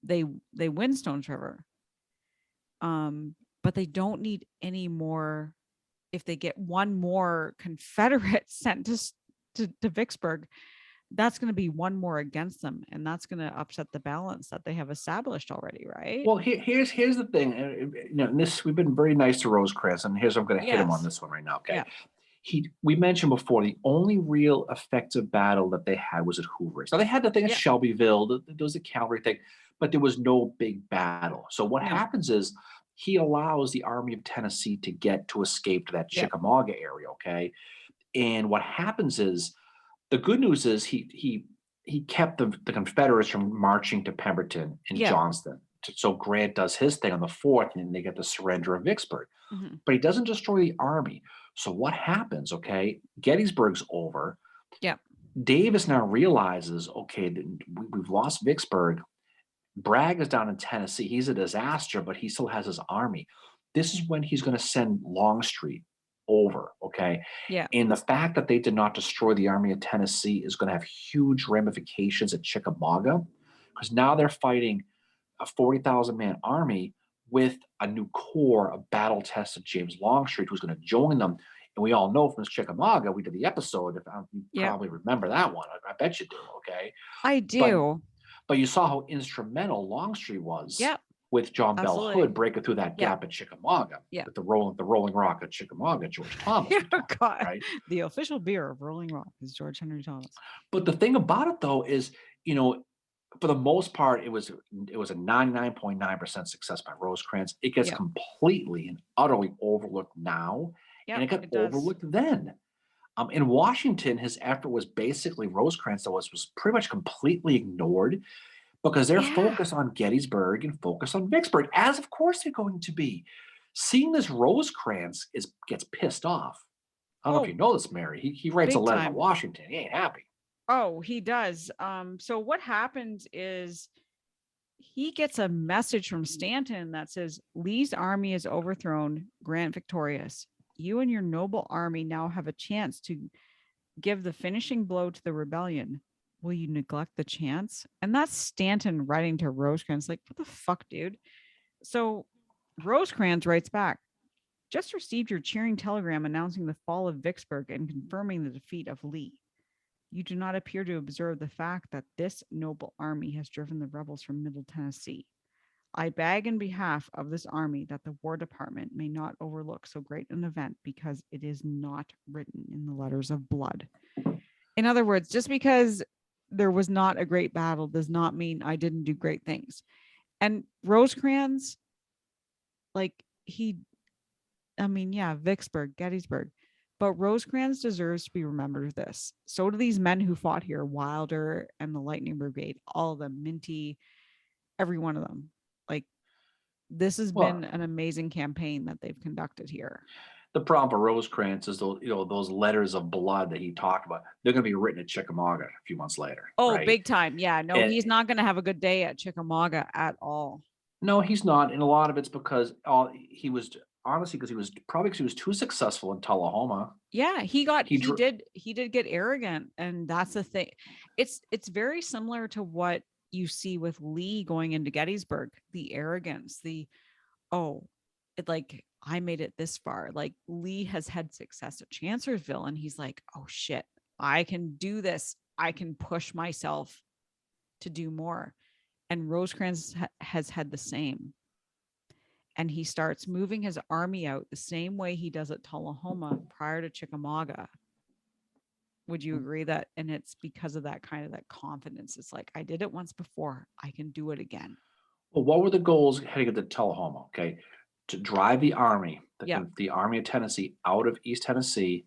they win Stones River, but they don't need any more. If they get one more Confederate sent to Vicksburg, that's going to be one more against them, and that's going to upset the balance that they have established already, right? Well, here's the thing. We've been very nice to Rosecrans, and here's I'm going to hit him on this one right now. Okay. We mentioned before, the only real effective battle that they had was at Hoover's. Now they had the thing at Shelbyville, there was a cavalry thing, but there was no big battle. So what happens is he allows the Army of Tennessee to escape to that Chickamauga area. Okay. And what happens is, the good news is he kept the Confederates from marching to Pemberton and Johnston. So Grant does his thing on the 4th, and they get the surrender of Vicksburg. But he doesn't destroy the army. So what happens? Okay, Gettysburg's over. Davis now realizes, okay, we've lost Vicksburg. Bragg is down in Tennessee. He's a disaster, but he still has his army. This is when he's going to send Longstreet over. Okay. And the fact that they did not destroy the Army of Tennessee is going to have huge ramifications at Chickamauga, because now they're fighting a 40,000 man army with a new corps of battle tested James Longstreet, who's going to join them. And we all know from this Chickamauga, we did the episode. If you Yep. probably remember that one, I bet you do. Okay, I do. but you saw how instrumental Longstreet was. Yep. With John Bell Absolutely. Hood breaking through that Yep. gap at Chickamauga, Yep. with the Rolling Rock at Chickamauga, George Thomas. Oh, God. Right? The official beer of Rolling Rock is George Henry Thomas. But the thing about it, though, is, for the most part, it was a 99.9% success by Rosecrans. It gets Yep. completely and utterly overlooked now, Yep, and it got it does. overlooked then. In Washington, his effort was basically Rosecrans that was pretty much completely ignored, because they're focused on Gettysburg and focused on Vicksburg, as of course they're going to be. Seeing this Rosecrans gets pissed off. I don't know if you know this, Mary. He writes a Big letter time. to Washington. He ain't happy. Oh, he does. So what happens is he gets a message from Stanton that says, Lee's army is overthrown, Grant victorious. You and your noble army now have a chance to give the finishing blow to the rebellion. Will you neglect the chance? And that's Stanton writing to Rosecrans, like, what the fuck, dude? So Rosecrans writes back, just received your cheering telegram announcing the fall of Vicksburg and confirming the defeat of Lee. You do not appear to observe the fact that this noble army has driven the rebels from Middle Tennessee. I beg in behalf of this army that the War Department may not overlook so great an event because it is not written in the letters of blood. In other words, just because there was not a great battle does not mean I didn't do great things. And Rosecrans, Vicksburg, Gettysburg, but Rosecrans deserves to be remembered for this. So do these men who fought here, Wilder and the Lightning Brigade, all of them, Minty, every one of them. This has been an amazing campaign that they've conducted here. The problem for Rosecrans is those letters of blood that he talked about. They're going to be written at Chickamauga a few months later. Oh, right? Big time. Yeah, no, he's not going to have a good day at Chickamauga at all. No, he's not, and a lot of it's because he was too successful in Tullahoma. Yeah, he did get arrogant, and that's the thing. It's very similar to what you see with Lee going into Gettysburg. The arrogance, I made it this far. Like, Lee has had success at Chancellorsville, and he's like, oh shit, I can do this. I can push myself to do more. And Rosecrans has had the same. And he starts moving his army out the same way he does at Tullahoma prior to Chickamauga. Would you agree that? And it's because of that confidence. It's like, I did it once before, I can do it again. Well, what were the goals heading into Tullahoma? Okay, to drive the army, the Army of Tennessee, out of East Tennessee,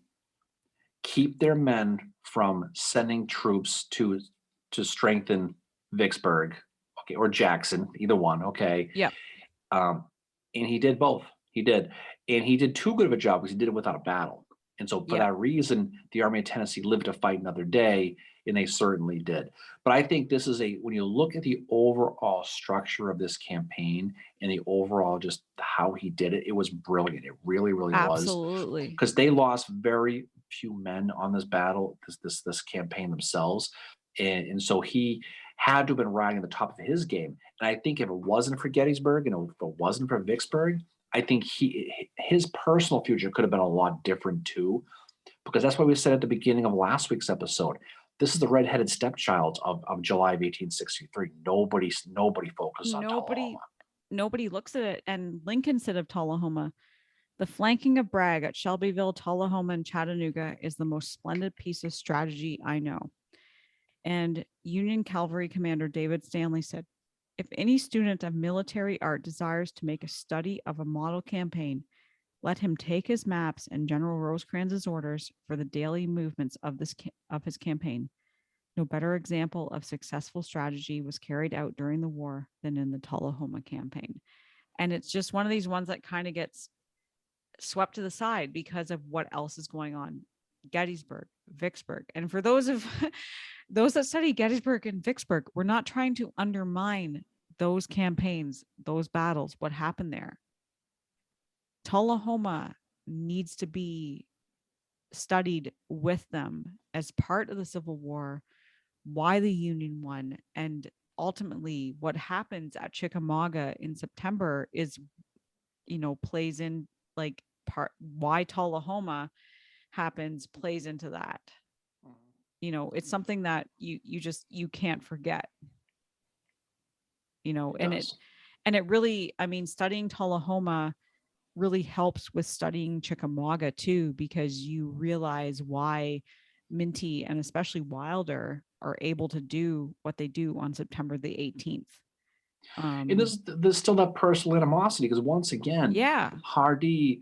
keep their men from sending troops to strengthen Vicksburg, okay, or Jackson, either one, okay. Yeah. And he did both. He did, and he did too good of a job because he did it without a battle. And so for that reason, the Army of Tennessee lived to fight another day, and they certainly did. But I think this is when you look at the overall structure of this campaign and the overall just how he did it, it was brilliant. It really, really was. Absolutely. Because they lost very few men on this battle, this campaign themselves. And so he had to have been riding the top of his game. And I think if it wasn't for Gettysburg and if it wasn't for Vicksburg, I think his personal future could have been a lot different too, because that's why we said at the beginning of last week's episode, this is the redheaded stepchild of July of 1863. Nobody focused on Tullahoma. Nobody looks at it. And Lincoln said of Tullahoma, the flanking of Bragg at Shelbyville, Tullahoma, and Chattanooga is the most splendid piece of strategy I know. And Union Cavalry Commander David Stanley said, if any student of military art desires to make a study of a model campaign, let him take his maps and General Rosecrans's orders for the daily movements of his campaign. No better example of successful strategy was carried out during the war than in the Tullahoma campaign. And it's just one of these ones that kind of gets swept to the side because of what else is going on. Gettysburg, Vicksburg. And for those that study Gettysburg and Vicksburg, we're not trying to undermine those campaigns, those battles, what happened there. Tullahoma needs to be studied with them as part of the Civil War, why the Union won, and ultimately what happens at Chickamauga in September is, plays in like part why Tullahoma happens plays into that. It's something that you can't forget, and does. it really, I mean, studying Tullahoma really helps with studying Chickamauga too, because you realize why Minty and especially Wilder are able to do what they do on September the 18th. And there's still that personal animosity because once again, Yeah. Hardy,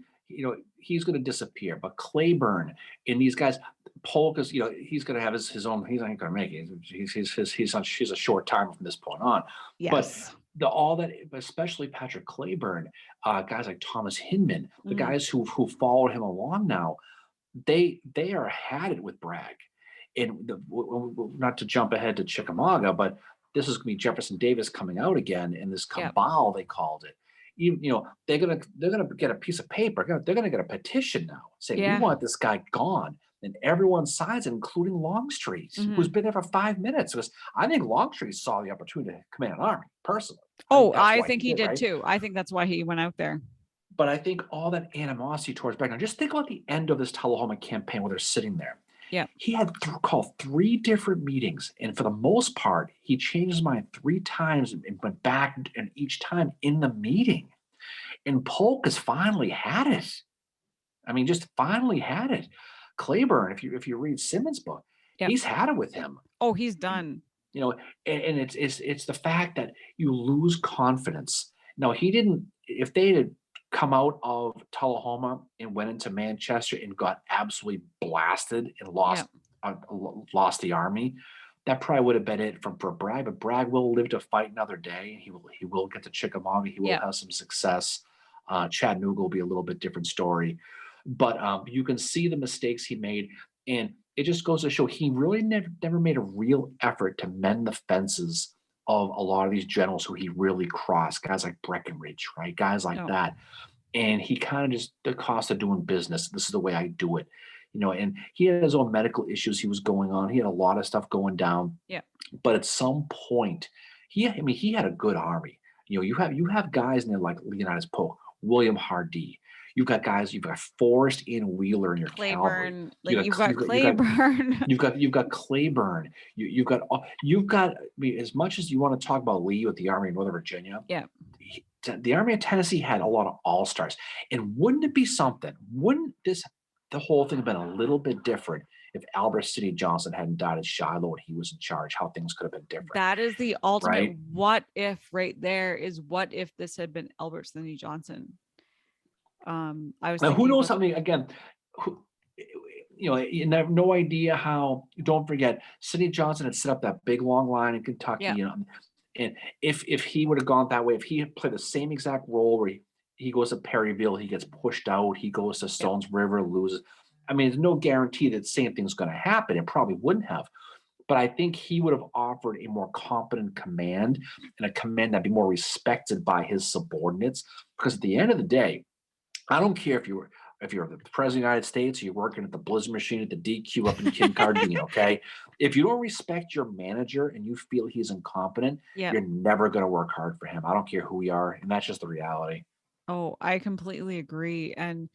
he's going to disappear. But Claiborne and these guys, Polk is, he's going to have his own. He's not going to make it. She's a short time from this point on. But Yes. all that, especially Patrick Claiborne, guys like Thomas Hinman, the Mhm. guys who followed him along now, they are had it with Bragg. And not to jump ahead to Chickamauga, but this is going to be Jefferson Davis coming out again in this Yep. cabal, they called it. They're gonna get a piece of paper. They're gonna get a petition now saying we Yeah. want this guy gone, and everyone signs it, including Longstreet, who's Mhm. been there for 5 minutes. Because I think Longstreet saw the opportunity to command an army personally. Oh, That's I why think he did right? too. I think that's why he went out there. But I think all that animosity towards Bragg. Now, just think about the end of this Tullahoma campaign where they're sitting there. Yeah. He had called 3 different meetings, and for the most part, he changed his mind 3 times and went back, and each time in the meeting. And Polk has finally had it. I mean, just finally had it. Claiborne, if you read Simmons' book, Yep. he's had it with him. Oh, he's done. And it's the fact that you lose confidence. No, he didn't. If they had come out of Tullahoma and went into Manchester and got absolutely blasted and lost the army, that probably would have been it for Bragg. But Bragg will live to fight another day. He will get to Chickamauga. He will have some success. Chattanooga will be a little bit different story, but you can see the mistakes he made, and it just goes to show he really never made a real effort to mend the fences of a lot of these generals who he really crossed, guys like Breckinridge, right? Guys like No. that. And he kind of just, the cost of doing business, this is the way I do it. And he had his own medical issues he was going on. He had a lot of stuff going down. Yeah. But at some point, he had a good army. You have guys in there like Leonidas Polk, William Hardee. You've got Forrest and Wheeler in your cavalry. Claiborne, like you've got Claiborne. You've got Claiborne. You've got. I mean, as much as you want to talk about Lee with the Army of Northern Virginia, Yeah. The Army of Tennessee had a lot of all stars. And wouldn't it be something? Wouldn't the whole thing have been a little bit different if Albert Sidney Johnson hadn't died at Shiloh and he was in charge? How things could have been different. That is the ultimate right? What if right there is what if this had been Albert Sidney Johnson? I was now, who knows? about, I mean, again, you have no idea how. Don't forget, Sidney Johnson had set up that big long line in Kentucky. And if he would have gone that way, if he had played the same exact role where he goes to Perryville, he gets pushed out, he goes to Stones River, loses. I mean, there's no guarantee that the same thing's going to happen. It probably wouldn't have. But I think he would have offered a more competent command and a command that'd be more respected by his subordinates. Because at the end of the day, I don't care if you're the president of the United States or you're working at the Blizzard machine at the DQ up in Kincardine, okay? If you don't respect your manager and you feel he's incompetent, you're never going to work hard for him. I don't care who we are, and that's just the reality. Oh, I completely agree. And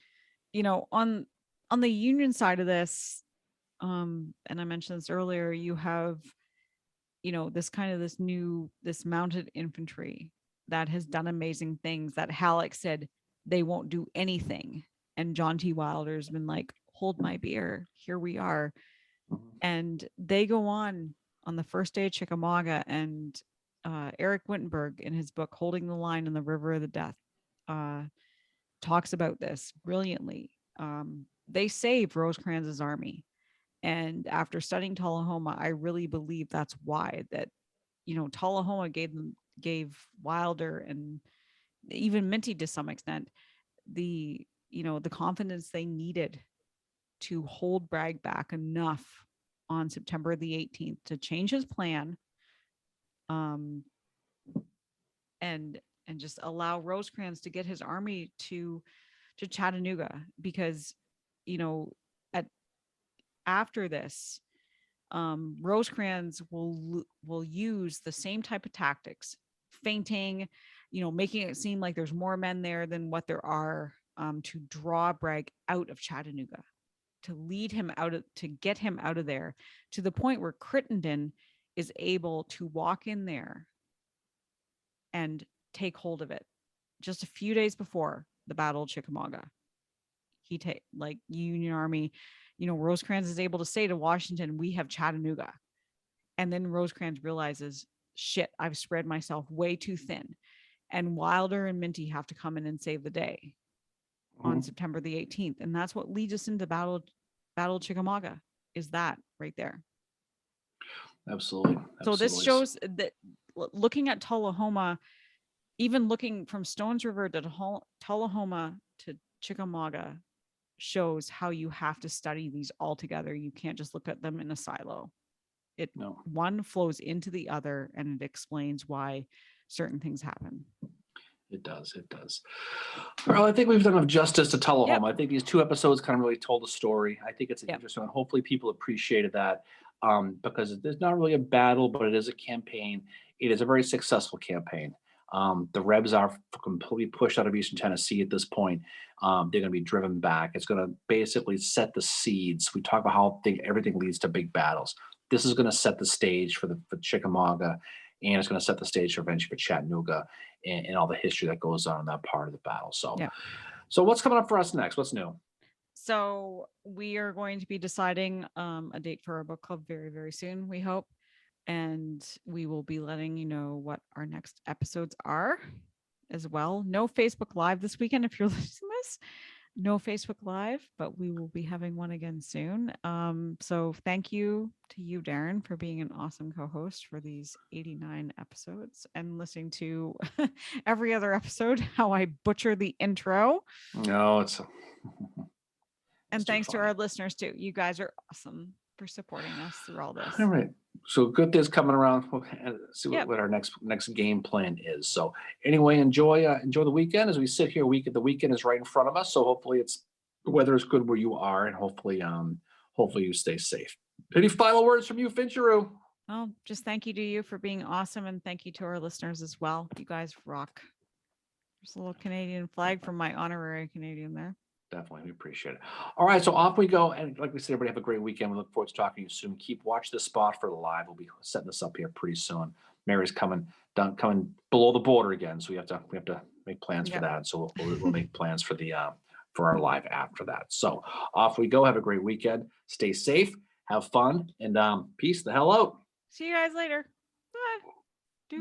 on the Union side of this, and I mentioned this earlier, you have this mounted infantry that has done amazing things that Halleck said they won't do anything. And John T. Wilder's been like, hold my beer. Here we are. And they go on the first day of Chickamauga, and Eric Wittenberg in his book, Holding the Line in the River of the Death, talks about this brilliantly. They saved Rosecrans's army. And after studying Tullahoma, I really believe that's why that, Tullahoma gave Wilder and even Minty to some extent the confidence they needed to hold Bragg back enough on September the 18th to change his plan, and just allow Rosecrans to get his army to Chattanooga, because after this, Rosecrans will use the same type of tactics, feinting, making it seem like there's more men there than what there are, to draw Bragg out of Chattanooga, to lead him to get him out of there, to the point where Crittenden is able to walk in there and take hold of it. Just a few days before the Battle of Chickamauga, Union Army, Rosecrans is able to say to Washington, we have Chattanooga. And then Rosecrans realizes, shit, I've spread myself way too thin. And Wilder and Minty have to come in and save the day on September the 18th. And that's what leads us into Battle of Chickamauga, is that right there. Absolutely. So this shows that, looking at Tullahoma, even looking from Stones River to Tullahoma to Chickamauga, shows how you have to study these all together. You can't just look at them in a silo. One flows into the other, and it explains why certain things happen. It does. Well, I think we've done enough justice to Tullahoma. Yep. I think these 2 episodes kind of really told the story. I think it's interesting, and hopefully people appreciated that, because there's not really a battle, but it is a campaign. It is a very successful campaign. The Rebs are completely pushed out of Eastern Tennessee at this point. They're going to be driven back. It's going to basically set the seeds. We talk about how everything leads to big battles. This is going to set the stage for Chickamauga, and it's going to set the stage eventually for Chattanooga and all the history that goes on in that part of the battle. So, So what's coming up for us next? What's new? So we are going to be deciding a date for our book club very, very soon, we hope. And we will be letting you know what our next episodes are as well. No Facebook Live this weekend if you're listening to this. No Facebook Live, but we will be having one again soon. So thank you to you, Darren, for being an awesome co-host for these 89 episodes and listening to every other episode, how I butcher the intro. No, it's and thanks to our listeners too. You guys are awesome for supporting us through all this. All right. So good things coming around. We'll see what our next game plan is. So anyway, enjoy the weekend as we sit here. The weekend is right in front of us. So hopefully the weather is good where you are, and hopefully you stay safe. Any final words from you, Fincheru? Oh, just thank you to you for being awesome, and thank you to our listeners as well. You guys rock. There's a little Canadian flag from my honorary Canadian there. Definitely. We appreciate it. All right. So off we go. And like we said, everybody have a great weekend. We look forward to talking to you soon. Watch this spot for the live. We'll be setting this up here pretty soon. Mary's coming below the border again. So we have to make plans for that. So we'll make plans for for our live after that. So off we go. Have a great weekend. Stay safe. Have fun. And peace the hell out. See you guys later. Bye.